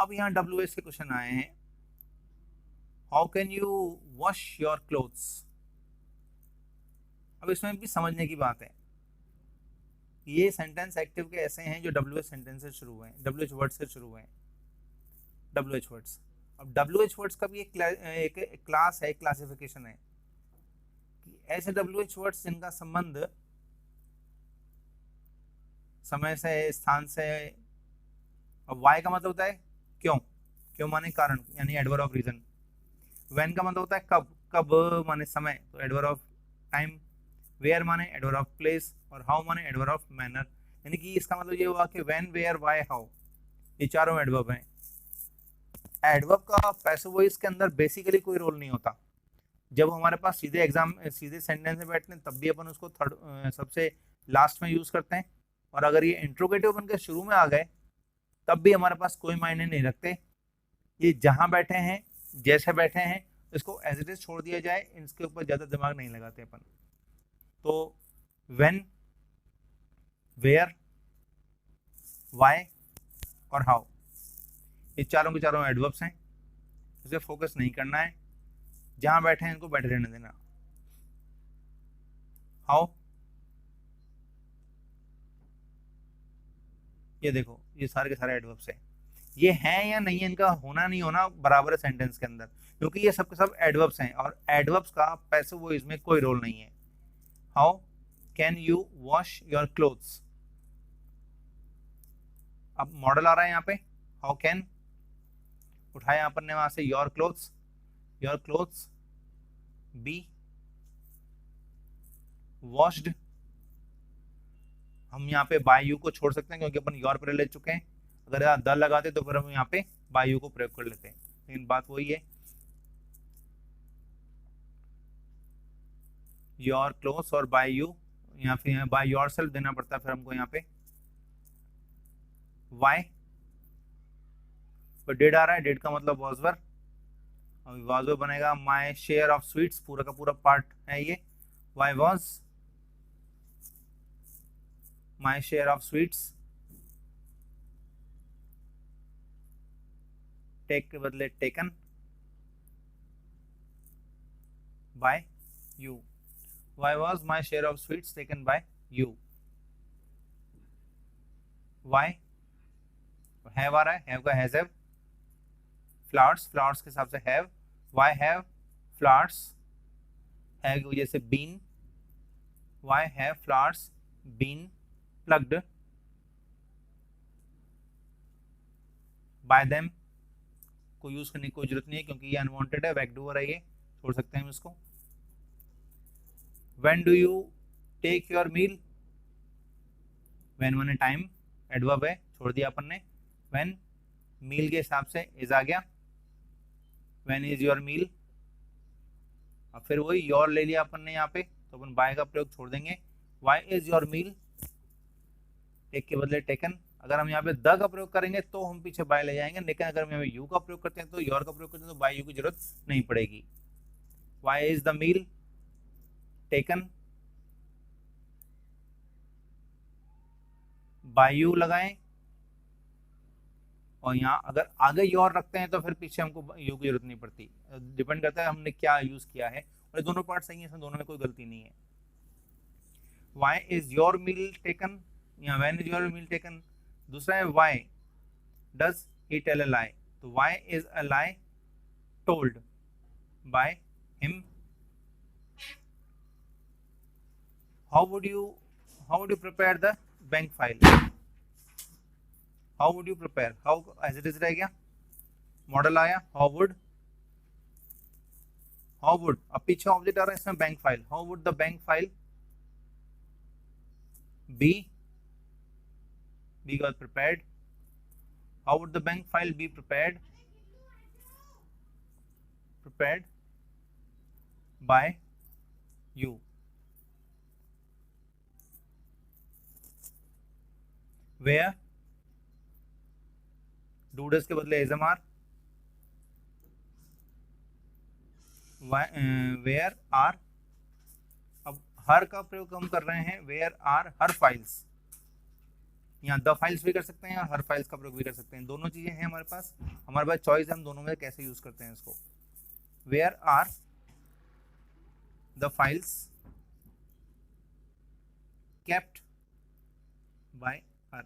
अब यहाँ WH के क्वेश्चन आए हैं, how can you wash your clothes. अब इसमें भी समझने की बात है, ये सेंटेंस एक्टिव के ऐसे हैं जो WH सेंटेंस से शुरू हुए हैं, WH वर्ड से शुरू हुए हैं, WH वर्ड्स। अब WH वर्ड्स का भी एक क्लास है, क्लासिफिकेशन है कि ऐसे WH वर्ड्स जिनका संबंध समय से, स्थान से। अब वाई का मतलब होता है क्यों, क्यों माने कारण यानी एडवर्ब ऑफ रीजन। व्हेन का मतलब होता है कब, कब माने समय तो एडवर्ब ऑफ टाइम। वेयर माने एडवर्ब ऑफ प्लेस, और हाउ माने एडवर्ब ऑफ मैनर। यानी कि इसका मतलब ये हुआ कि व्हेन, वेयर, व्हाई, हाउ, ये चारों एडवर्ब हैं। एडवर्ब का पैसिव वॉइस के अंदर बेसिकली कोई रोल नहीं होता। जब हमारे पास सीधे सेंटेंस में बैठते हैं तब भी अपन उसको थर्ड सबसे लास्ट में यूज करते हैं, और अगर ये इंट्रोगेटिव बनकर शुरू में आ गए तब भी हमारे पास कोई मायने नहीं रखते। ये जहां बैठे हैं, जैसे बैठे हैं, इसको एज इट इज छोड़ दिया जाए, इसके ऊपर ज्यादा दिमाग नहीं लगाते अपन। तो व्हेन, वेयर, व्हाई और हाउ, ये चारों के चारों एडवर्ब्स हैं, इसे फोकस नहीं करना है, जहां बैठे हैं इनको बैठे रहने देना। हाउ, ये देखो ये सारे के सारे एडवर्ब्स हैं, ये हैं या नहीं है, इनका होना नहीं होना बराबर है सेंटेंस के अंदर, क्योंकि ये सब के सब एडवर्ब्स हैं और एडवर्ब्स का पैसिव वॉइस में कोई रोल नहीं है। How can you wash your clothes, अब मॉडल आ रहा है यहाँ पे, हाउ कैन उठाया अपन ने वहां से, योर क्लोथ्स बी वॉश्ड। हम यहाँ पे बाय यू को छोड़ सकते हैं क्योंकि अपन योर पर ले चुके हैं, अगर यहाँ द लगाते तो फिर हम यहाँ पे बाय यू को प्रयोग कर लेते हैं, लेकिन बात वही है, योर क्लोथ्स और बाय यू, यहाँ पे बाय योर सेल्फ देना पड़ता है फिर हमको यहाँ पे। वाई तो डेड आ रहा है, डेड का मतलब वॉजवर, वॉजवर बनेगा माई शेयर ऑफ स्वीट्स, पूरा का पूरा पार्ट है ये, why was my share of sweets, take के बदले taken by you, why was my share of sweets taken by you. Why have आ रहा है, हैव का हैज हैव, फ्लावर्स, फ्लावर्स के हिसाब से have, why have flowers, have की वजह से been, why have flowers been plucked by them, को यूज करने की कोई जरूरत नहीं है क्योंकि ये अनवांटेड है, वैक्डूअर है, ये छोड़ सकते हैं हम इसको। When do you take your meal, when माने टाइम, एडवर्ब है, छोड़ दिया अपन ने, व्हेन मील के हिसाब से इज आ गया, व्हेन इज योर मील, अब फिर वही योर ले लिया अपन ने यहाँ पे तो अपन बाय का प्रयोग छोड़ देंगे, why is your meal, take के बदले टेकन। अगर हम यहाँ पे द का प्रयोग करेंगे तो हम पीछे बाय ले जाएंगे, लेकिन अगर हम यहाँ पे यू का प्रयोग करते हैं तो योर का प्रयोग करते हैं तो बाय यू की जरूरत नहीं पड़ेगी। Why is the meal taken, by you लगाएं, और यहाँ अगर आगे योर रखते हैं तो फिर पीछे हमको यू की जरूरत नहीं पड़ती, डिपेंड करता है हमने क्या यूज किया है, और ये दोनों पार्ट सही है, इसमें दोनों में कोई गलती नहीं है। Why is your meal taken, यहाँ when is your meal taken. दूसरा है why does he tell a lie, तो why is a lie told by him. How would you prepare the bank file, how would you prepare, how as it is रह गया, model आया how would, अब पीछे object आ रहा है इसमें bank file, how would the bank file be got prepared, how would the bank file be prepared by you। where डूडस के बदले एजमआर, वेयर आर, अब हर का प्रयोग हम कर रहे हैं, वेयर आर हर फाइल्स, यहाँ द फाइल्स भी कर सकते हैं और हर फाइल्स का प्रयोग भी कर सकते हैं, दोनों चीजें हैं हमारे पास चॉइस है, हम दोनों में कैसे यूज करते हैं इसको। Where are the files kept by her,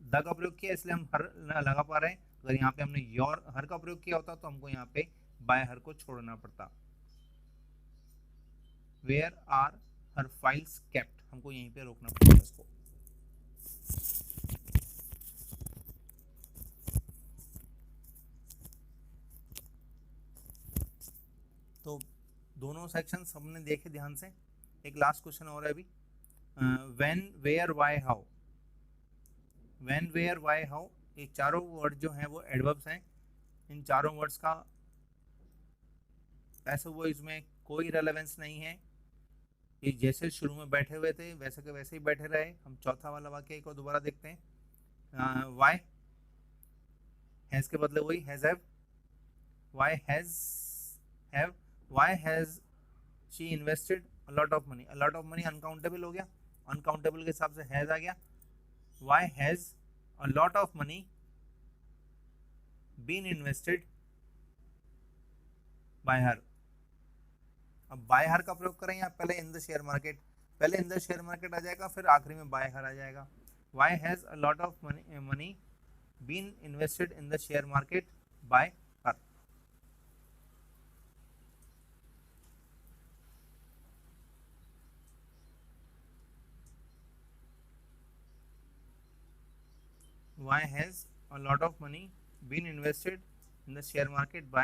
the का प्रयोग किया इसलिए हम हर लगा पा रहे हैं, अगर यहाँ पे हमने योर हर का प्रयोग किया होता तो हमको यहाँ पे बाय हर को छोड़ना पड़ता। Where are her files kept, हमको यहीं पे रोकना पड़ेगा इसको। तो दोनों सेक्शंस हमने देखे ध्यान से। एक लास्ट क्वेश्चन और है अभी, when where why how. When where why how, ये चारों वर्ड जो हैं वो एडवर्ब्स हैं। इन चारों वर्ड्स का ऐसे वो इसमें कोई रेलेवेंस नहीं है, ये जैसे शुरू में बैठे हुए थे वैसे के वैसे ही बैठे रहे। हम चौथा वाला वाक्य एक और दोबारा देखते हैं। वाई हैज के बदले वही has have, why has have, why has she invested a lot of money, a lot of money uncountable हो गया, अनकाउंटेबल के हिसाब से हैज आ गया। Why has a lot of money been invested by her. अब बाय हर का प्रयोग करें या पहले इन द शेयर मार्केट, पहले इन द शेयर मार्केट आ जाएगा, फिर आखिरी में बाय हर आ जाएगा। Why has a lot of money been invested in the share market by her. Why has a lot of money been invested in the share market by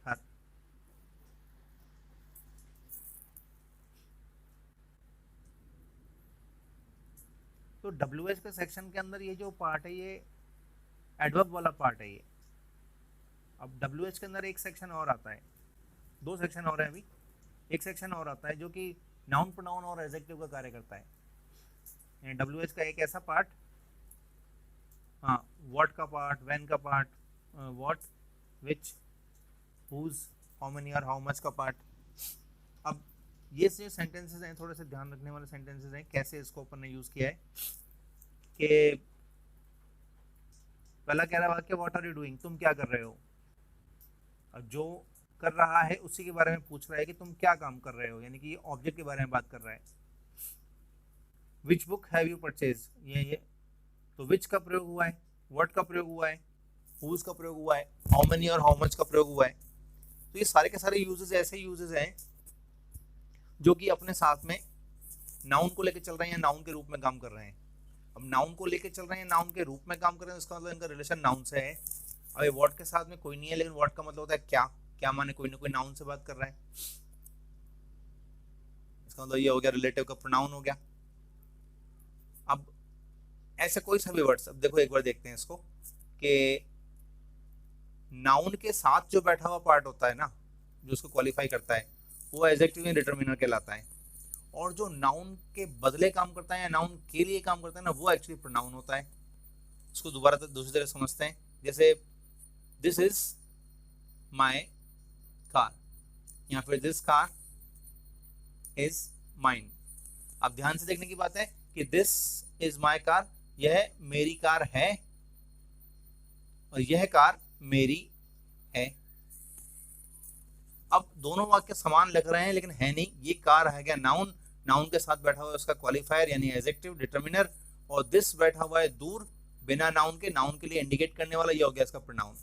her? तो WH के section के अंदर ये जो part है ये adverb वाला part है ये। अब WH के अंदर एक सेक्शन और आता है, दो सेक्शन और है अभी, एक सेक्शन और आता है जो कि नाउन प्रोनाउन और एडजेक्टिव का कार्य करता है। WH का एक ऐसा पार्ट, हाँ, व्हाट का पार्ट, व्हेन का part, what, which, whose, how many और हाउ मच का पार्ट। अब ये से सेंटेंसेस हैं, थोड़े से ध्यान रखने वाले सेंटेंसेस हैं। कैसे इसको अपन ने यूज किया है कि पहला कह रहा है वाक्य व्हाट आर यू डूइंग, तुम क्या कर रहे हो। अब जो कर रहा है उसी के बारे में पूछ रहा है कि तुम क्या काम कर रहे हो, यानी कि ये ऑब्जेक्ट के बारे में बात कर रहा है। Which book have you purchase, ये तो विच का प्रयोग हुआ है, व्हाट का प्रयोग हुआ है, हुज का प्रयोग हुआ है, हाउ मेनी और हाउ मच का प्रयोग हुआ है। तो ये सारे के सारे यूजेस ऐसे यूजेस हैं जो कि अपने साथ में नाउन को लेकर चल रहे हैं, नाउन के रूप में काम कर रहे हैं। अब नाउन को लेकर चल रहे हैं, नाउन के रूप में काम कर रहे हैं, इसका मतलब इनका रिलेशन नाउन से है। अब व्हाट के साथ में कोई नहीं है, लेकिन व्हाट का मतलब होता है क्या, क्या माने कोई ना कोई नाउन से बात कर रहा है, इसका मतलब ये हो गया रिलेटिव का प्रोनाउन हो गया। अब ऐसे कोई सा भी वर्ड्स, अब देखो एक बार देखते हैं इसको कि नाउन के साथ जो बैठा हुआ पार्ट होता है ना, जो उसको क्वालिफाई करता है, वो एडजेक्टिव या डिटरमिनर कहलाता है। और जो नाउन के बदले काम करता है या नाउन के लिए काम करता है ना, वो एक्चुअली प्रोनाउन होता है। इसको दोबारा दूसरी तरह समझते हैं, जैसे दिस इज माई कार, या फिर दिस कार इज माइन। अब ध्यान से देखने की बात है कि दिस इज माई कार, यह मेरी कार है, और यह कार मेरी है। अब दोनों वाक्य समान लग रहे हैं लेकिन है नहीं। ये कार है गया नाउन, नाउन के साथ बैठा हुआ है उसका क्वालिफायर यानी एडजेक्टिव डिटरमिनर, और दिस बैठा हुआ है दूर बिना नाउन के, नाउन के लिए इंडिकेट करने वाला, ये हो गया इसका प्रोनाउन।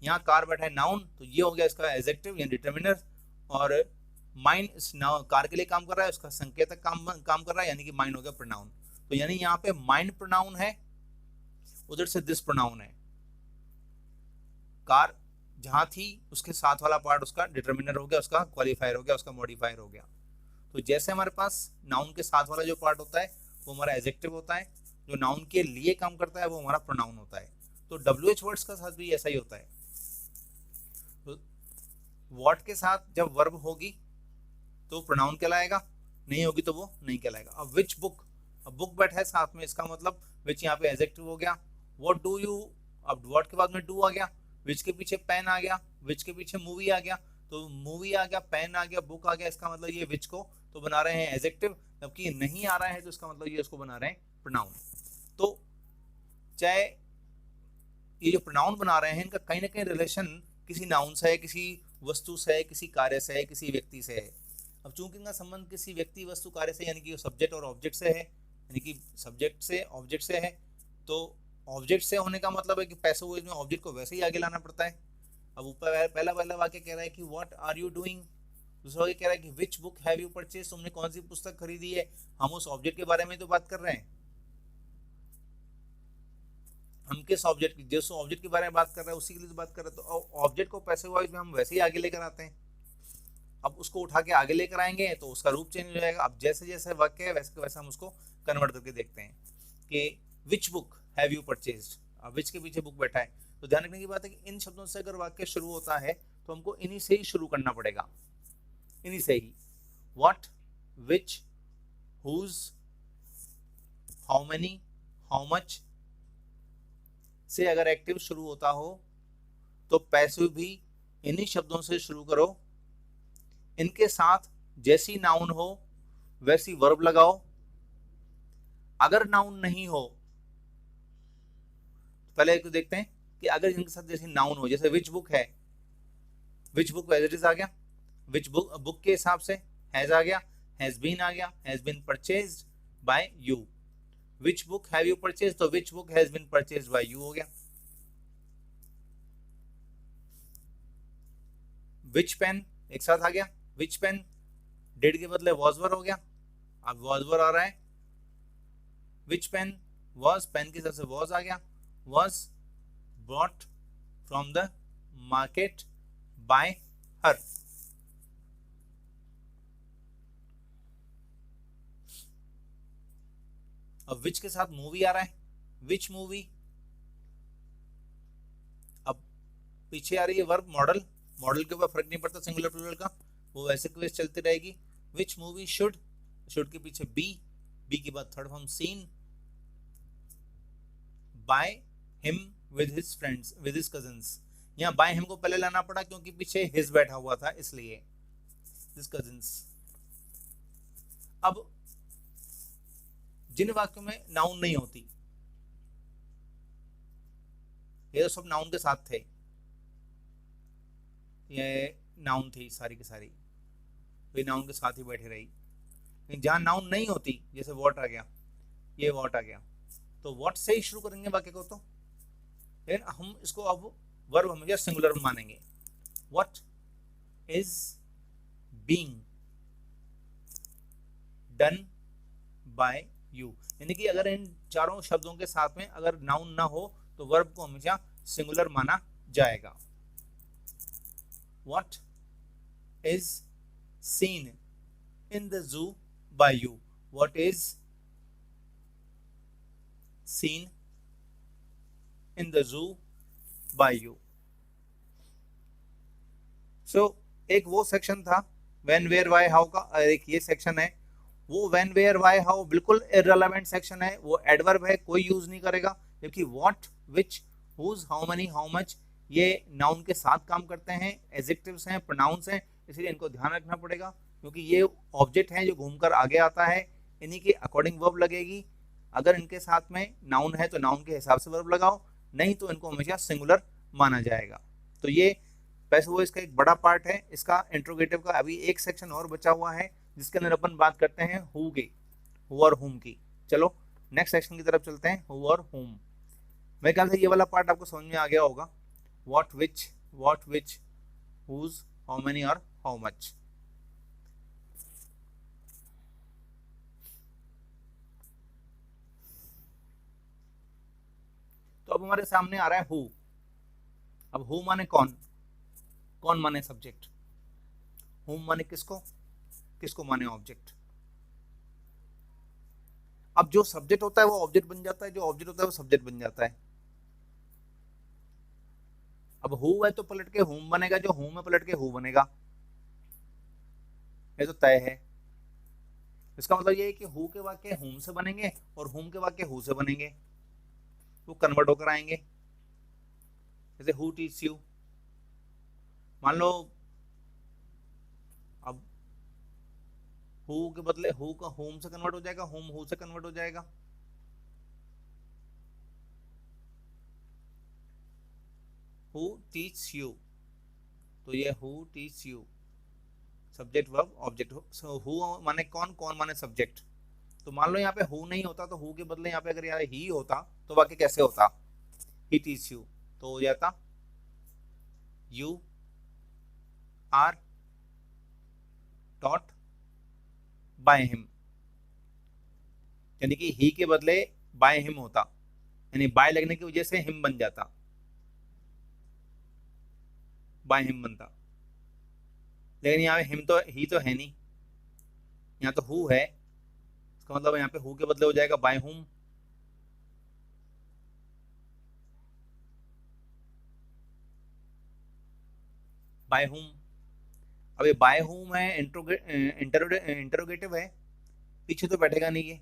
यहाँ कार बैठा है नाउन, तो ये हो गया इसका एडजेक्टिव या डिटरमिनर, और माइन इस कार के लिए काम कर रहा है, उसका संकेतक काम कर रहा है, यानी कि माइन हो गया प्रोनाउन। तो यानी यहाँ पे माइन प्रोनाउन है, उधर से दिस प्रोनाउन है। कार जहां थी उसके साथ वाला पार्ट उसका डिटरमिनर हो गया, उसका क्वालिफायर हो गया, उसका मॉडिफायर हो गया। तो जैसे हमारे पास नाउन के साथ वाला जो पार्ट होता है वो हमारा एडजेक्टिव होता है, जो नाउन के लिए काम करता है वो हमारा प्रोनाउन होता है। तो WH वर्ड्स का साथ भी ऐसा ही होता है। तो व्हाट के साथ जब वर्ब होगी तो प्रोनाउन कहलाएगा, नहीं होगी तो वो नहीं कहलाएगा। अब विच बुक, अब बुक बैठा है साथ में, इसका मतलब विच यहाँ पे एडजेक्टिव हो गया। व्हाट डू यू, अब व्हाट के बाद में डू आ गया, विच के पीछे पेन आ गया, विच के पीछे मूवी आ गया, तो मूवी आ गया, पेन आ गया, बुक आ गया, इसका मतलब ये विच को तो बना रहे हैं एडजेक्टिव, जबकि नहीं आ रहा है तो इसका मतलब ये इसको बना रहे हैं प्रोनाउन। तो चाहे ये जो प्रोनाउन बना रहे हैं इनका कहीं ना कहीं रिलेशन किसी नाउन से है, किसी वस्तु से है, किसी कार्य से है, किसी व्यक्ति से है। अब चूंकि इनका संबंध किसी व्यक्ति वस्तु कार्य से यानी कि सब्जेक्ट और ऑब्जेक्ट से है, यानी कि सब्जेक्ट से ऑब्जेक्ट से है, तो ऑब्जेक्ट से होने का मतलब है कि पैसिव वॉइस में ऑब्जेक्ट को वैसे ही आगे लाना पड़ता है। अब ऊपर पहला वाक्य कह रहा है कि व्हाट आर यू डूइंग, दूसरा वाक्य कह रहा है कि विच बुक हैव यू परचेज, तुमने कौन सी पुस्तक खरीदी है। हम उस ऑब्जेक्ट के बारे में तो बात कर रहे हैं, हम किस ऑब्जेक्ट की, जिस ऑब्जेक्ट के बारे में बात कर रहे हैं उसी के लिए बात कर रहे हैं। तो ऑब्जेक्ट को पैसिव वॉइस में हम वैसे ही आगे लेकर आते हैं। अब उसको उठा के आगे लेकर आएंगे तो उसका रूप चेंज हो जाएगा। अब जैसे जैसे वाक्य है वैसे वैसे हम उसको कन्वर्ट करके देखते हैं कि विच बुक हैव यू परचेज्ड, अब विच के पीछे बुक बैठा है। तो ध्यान रखने की बात है कि इन शब्दों से अगर वाक्य शुरू होता है तो हमको इन्हीं से ही शुरू करना पड़ेगा, इन्हीं से ही। What, which, whose, how many, how much से अगर एक्टिव शुरू होता हो तो पैसिव भी इन्हीं शब्दों से शुरू करो। इनके साथ जैसी नाउन हो वैसी वर्ब लगाओ। अगर नाउन नहीं हो, पहले एक तो देखते हैं कि अगर इनके साथ जैसी नाउन हो, जैसे विच बुक है, which book as it is आ गया, विच बुक बुक के हिसाब से हैज आ गया, हैज बीन आ गया, has been purchased by you. Which book have you purchase, तो which book has been purchased by you हो गया। विच पेन एक साथ आ गया, विच पेन डिड के बदले वॉज वर हो गया, अब वॉज वर आ रहा है। विच पेन वॉज, पेन के हिसाब से वॉज आ गया, was brought from the market by her. अब विच के साथ मूवी आ रहा है, विच मूवी, अब पीछे आ रही है वर्ब मॉडल, मॉडल के ऊपर फर्क नहीं पड़ता सिंगुलर प्लूरल का, वो वैसे क्वेश्चन चलती रहेगी। विच मूवी शुड, शुड के पीछे बी, बी के बाद third form seen by him with his friends, with his cousins. यहाँ बाय हिम को पहले लाना पड़ा क्योंकि पीछे हिज बैठा हुआ था, इसलिए हिज कजिन्स। अब जिन वाक्यों में नाउन नहीं होती, ये तो सब नाउन के साथ थे, ये नाउन थी सारी की सारी, तो ये नाउन के साथ ही बैठी रही। लेकिन जहां नाउन नहीं होती, जैसे वॉट आ गया, ये वॉट आ गया, तो वॉट से ही शुरू करेंगे वाक्य को। तो लेकिन हम इसको अब वर्ब हमेशा सिंगुलर मानेंगे। What is being done by you, यानी कि अगर इन चारों शब्दों के साथ में अगर नाउन ना हो तो वर्ब को हमेशा सिंगुलर माना जाएगा। What is seen in the zoo by you, what is seen in the zoo by you. So एक वो सेक्शन था व्हेन वेयर व्हाई हाउ का, एक ये सेक्शन है। वो व्हेन वेयर व्हाई हाउ बिल्कुल इररिलेवेंट सेक्शन है, वो एडवर्ब है, कोई यूज नहीं करेगा। जबकि what, which, whose, how many, how much ये नाउन के साथ काम करते हैं, एडजेक्टिव्स हैं, प्रोनाउंस हैं, इसलिए इनको ध्यान रखना पड़ेगा क्योंकि ये ऑब्जेक्ट हैं जो घूमकर आगे आता है, इन्हीं के अकॉर्डिंग वर्ब लगेगी। अगर इनके साथ में नाउन है तो नाउन के हिसाब से वर्ब लगाओ, नहीं तो इनको हमेशा सिंगुलर माना जाएगा। तो ये पैसिव वॉइस का एक बड़ा पार्ट है। इसका इंट्रोगेटिव का अभी एक सेक्शन और बचा हुआ है जिसके अंदर अपन बात करते हैं हु की, हु और हुम की। चलो नेक्स्ट सेक्शन की तरफ चलते हैं, हु और हुम। मेरे ख्याल से ये वाला पार्ट आपको समझ में आ गया होगा, what which, whose, how many और हाउ मच। तो अब हमारे सामने आ रहा है हु। अब हु माने कौन, कौन माने सब्जेक्ट, हुम माने किसको, किसको माने ऑब्जेक्ट। अब जो सब्जेक्ट होता है वो ऑब्जेक्ट बन जाता है, जो ऑब्जेक्ट होता है वो सब्जेक्ट बन जाता है। अब हु है तो पलट के हुम बनेगा, जो हुम है पलट के हु बनेगा, ये तो तय है। इसका मतलब ये है कि हु के वाक्य हुम से बनेंगे और हुम के वाक्य हु से बनेंगे, वो कन्वर्ट होकर आएंगे। जैसे हु टीच यू, मान लो अब हु के बदले हु का होम से कन्वर्ट हो जाएगा, होम हु से कन्वर्ट हो जाएगा। हु टीच यू, तो ये who teach you subject verb object. So who माने कौन, कौन माने सब्जेक्ट। तो मान लो यहाँ पे हु नहीं होता तो हु के बदले यहाँ पे अगर यहाँ ही होता तो वाक्य कैसे होता, ही टीच यू, तो हो जाता you are taught by him, यानी कि ही के बदले बाय हिम होता, यानी बाय लगने की वजह से हिम बन जाता, बाय हिम बनता। लेकिन यहाँ पे हिम तो ही तो है नहीं, यहाँ तो हु है, इसका मतलब यहाँ पे हु के बदले हो जाएगा बाय हुम। बाय हुम, अब ये बाय हुम है, इंटरोगेटिव है, पीछे तो बैठेगा नहीं ये,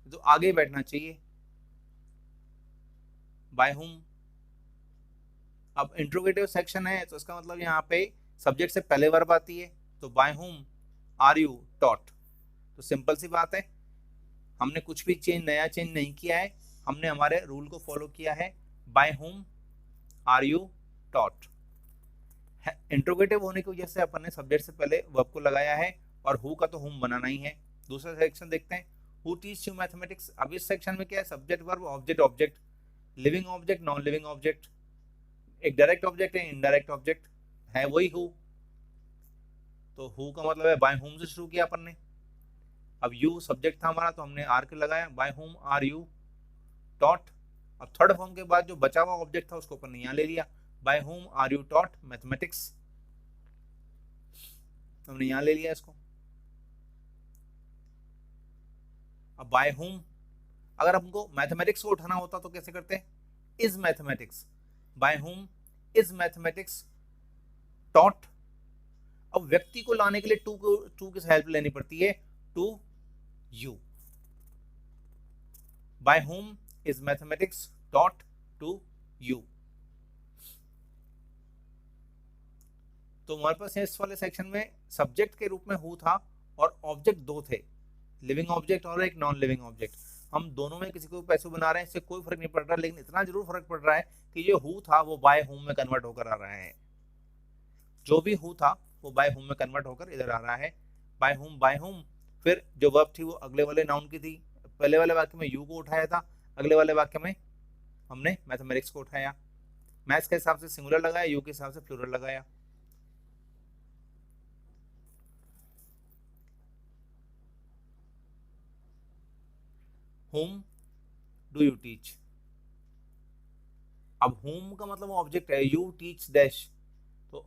तो आगे बैठना चाहिए बाय हुम। अब इंट्रोगेटिव सेक्शन है तो इसका मतलब यहाँ पे सब्जेक्ट से पहले वर्ब आती है, तो by whom are you taught. तो सिंपल सी बात है, हमने कुछ भी नया चेंज नहीं किया है, हमने हमारे रूल को फॉलो किया है, bye whom are you taught. Interrogative होने की वजह से अपन ने सब्जेक्ट से पहले वर्ब को लगाया है, और हु का तो हुम बनाना ही है। दूसरा सेक्शन देखते हैं, हु टीच यू मैथमेटिक्स। अब इस सेक्शन में क्या है, subject verb object object, living object non living object, एक डायरेक्ट ऑब्जेक्ट है, इनडायरेक्ट ऑब्जेक्ट है, वही हु। तो हु का मतलब है बाय हुम से शुरू किया अपन ने। अब यू सब्जेक्ट था हमारा तो हमने आर के लगाया, by whom are you taught. अब थर्ड फॉर्म के बाद जो बचा हुआ ऑब्जेक्ट था उसको अपन ने यहाँ ले लिया, bye whom are you taught mathematics, हमने यहाँ ले लिया इसको। अब बाय हुम, अगर हमको मैथमेटिक्स को उठाना होता तो कैसे करते हैं, is mathematics, bye whom is mathematics taught. अब व्यक्ति को लाने के लिए टू की हेल्प लेनी पड़ती है, to you, by whom is mathematics taught to you. तो हमारे पास इस वाले सेक्शन में सब्जेक्ट के रूप में हु था और ऑब्जेक्ट दो थे, लिविंग ऑब्जेक्ट और एक नॉन लिविंग ऑब्जेक्ट। हम दोनों में किसी को पैसे बना रहे हैं, इससे कोई फर्क नहीं पड़ रहा, लेकिन इतना जरूर फर्क पड़ रहा है कि जो हु था वो बाय हुम में कन्वर्ट होकर आ रहा है, जो भी हु था वो बाय हुम में कन्वर्ट होकर इधर आ रहा है, बाय हुम। फिर जो वर्ब थी वो अगले वाले नाउन की थी, पहले वाले वाक्य में यू को उठाया था, अगले वाले वाक्य में हमने मैथमेटिक्स को उठाया, मैथ्स के हिसाब से सिंगुलर लगाया, यू के हिसाब से प्लूरल लगाया। whom do you teach। अब whom का मतलब ऑब्जेक्ट है, you teach डैश, तो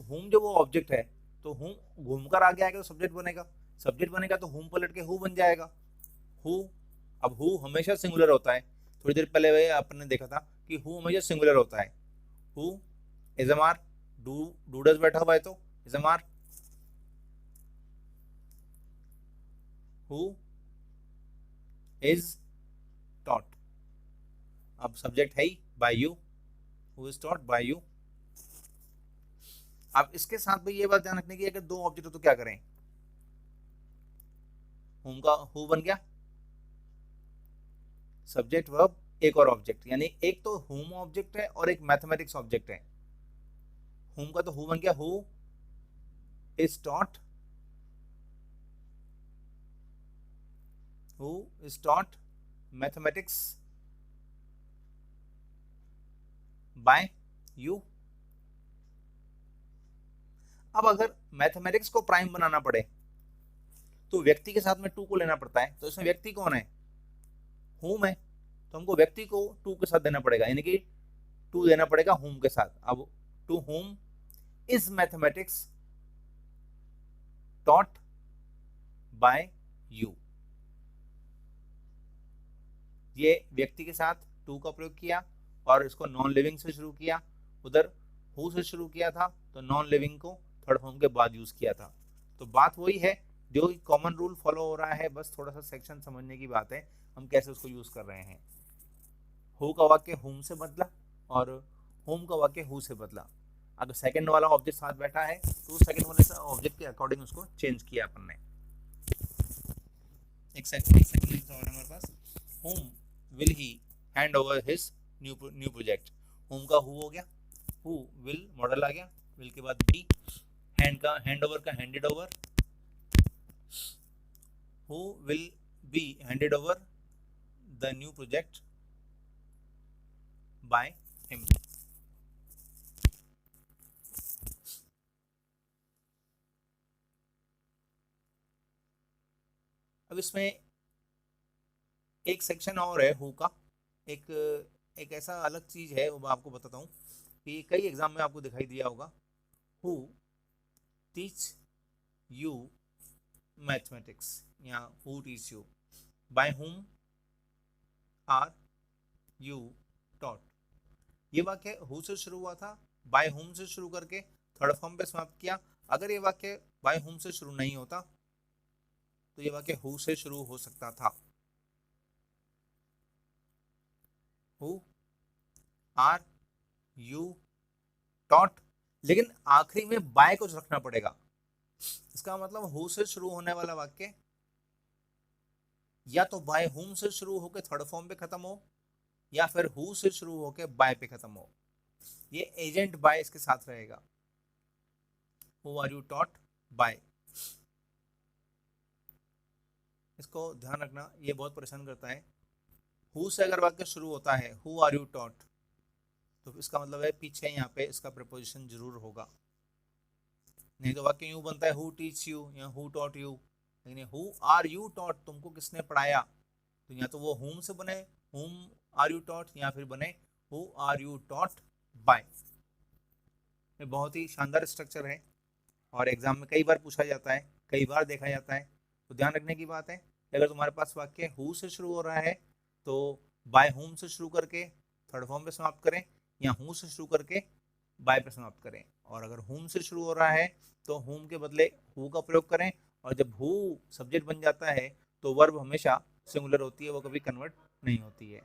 whom जो वो ऑब्जेक्ट है, तो whom घूमकर आगे आएगा तो सब्जेक्ट बनेगा, सब्जेक्ट बनेगा तो whom पलट के who बन जाएगा, who। अब who हमेशा सिंगुलर होता है, थोड़ी देर पहले आपने देखा था कि who हमेशा सिंगुलर होता है, who is M R, do does बैठा हुआ है तो is M R, who is taught। अब सब्जेक्ट है he by you, who is taught by you। अब इसके साथ भी ये बात ध्यान रखने की, अगर दो ऑब्जेक्ट हो तो क्या करें, whom का who बन गया सब्जेक्ट वर्ब एक और ऑब्जेक्ट, यानी एक तो whom ऑब्जेक्ट है और एक मैथमेटिक्स ऑब्जेक्ट है, whom का तो who बन गया who is taught, who is taught mathematics by you। अब अगर मैथमेटिक्स को प्राइम बनाना पड़े तो व्यक्ति के साथ में टू को लेना पड़ता है, तो इसमें व्यक्ति कौन है, whom है, तो हमको व्यक्ति को टू के साथ देना पड़ेगा, यानी कि टू देना पड़ेगा whom के साथ। अब to whom is mathematics taught by you, ये व्यक्ति के साथ टू का प्रयोग किया और इसको नॉन लिविंग से शुरू किया, उधर हु से शुरू किया था तो नॉन लिविंग को थर्ड फॉर्म के बाद यूज किया था। तो बात वही है, जो कॉमन रूल फॉलो हो रहा है, बस थोड़ा सा सेक्शन समझने की बात है, हम कैसे उसको यूज कर रहे हैं। हु का वाक्य हुम से बदला और हुम का वाक्य हु से बदला। अगर सेकंड वाला ऑब्जेक्ट साथ बैठा है तो सेकंड वाले ऑब्जेक्ट के अकॉर्डिंग उसको चेंज किया अपन ने। एक सेकंड और हमारे पास, whom will he hand over his new project। whom का who हो गया, हु विल मॉडल आ गया, विल के बाद बी, हैंड ओवर का handed over, who will be handed over the new project by him. अब इसमें एक सेक्शन और है हु का, एक ऐसा अलग चीज है वो मैं आपको बताता हूँ कि कई एग्जाम में आपको दिखाई दिया होगा। हु टीच यू मैथमेटिक्स या who teach you, by whom are you taught. ये वाक्य हु से शुरू हुआ था, बाय हुम से शुरू करके थर्ड फॉर्म पे समाप्त किया। अगर ये वाक्य बाय हुम से शुरू नहीं होता तो ये वाक्य हु से शुरू हो सकता था। हु आर यू टॉट, लेकिन आखिरी में बाय कुछ रखना पड़ेगा। इसका मतलब हु से शुरू होने वाला वाक्य या तो बाय हुम से शुरू होकर थर्ड फॉर्म पे खत्म हो, या फिर हु से शुरू होकर बाय पे खत्म हो। ये एजेंट बाय इसके साथ रहेगा। Who are you taught by, इसको ध्यान रखना, ये बहुत परेशान करता है। हु से अगर वाक्य शुरू होता है हु आर यू टॉट, तो इसका मतलब है पीछे यहाँ पे इसका प्रीपोजिशन जरूर होगा, नहीं तो वाक्य यूं बनता है हु टीच यू या हु टॉट यू। लेकिन हु आर यू टॉट, तुमको किसने पढ़ाया, तो या तो वो हुम से बने हुम आर यू टॉट, या फिर बने who are you taught by. ये बहुत ही शानदार स्ट्रक्चर है और एग्जाम में कई बार पूछा जाता है, कई बार देखा जाता है। तो ध्यान रखने की बात है कि अगर तुम्हारे पास वाक्य हु से शुरू हो रहा है तो बाय हुम से शुरू करके थर्ड फॉर्म पे समाप्त करें, या हु से शुरू करके बाय पे समाप्त करें। और अगर हुम से शुरू हो रहा है तो हुम के बदले हु का प्रयोग करें, और जब हु सब्जेक्ट बन जाता है तो वर्ब हमेशा सिंगुलर होती है, वो कभी कन्वर्ट नहीं होती है।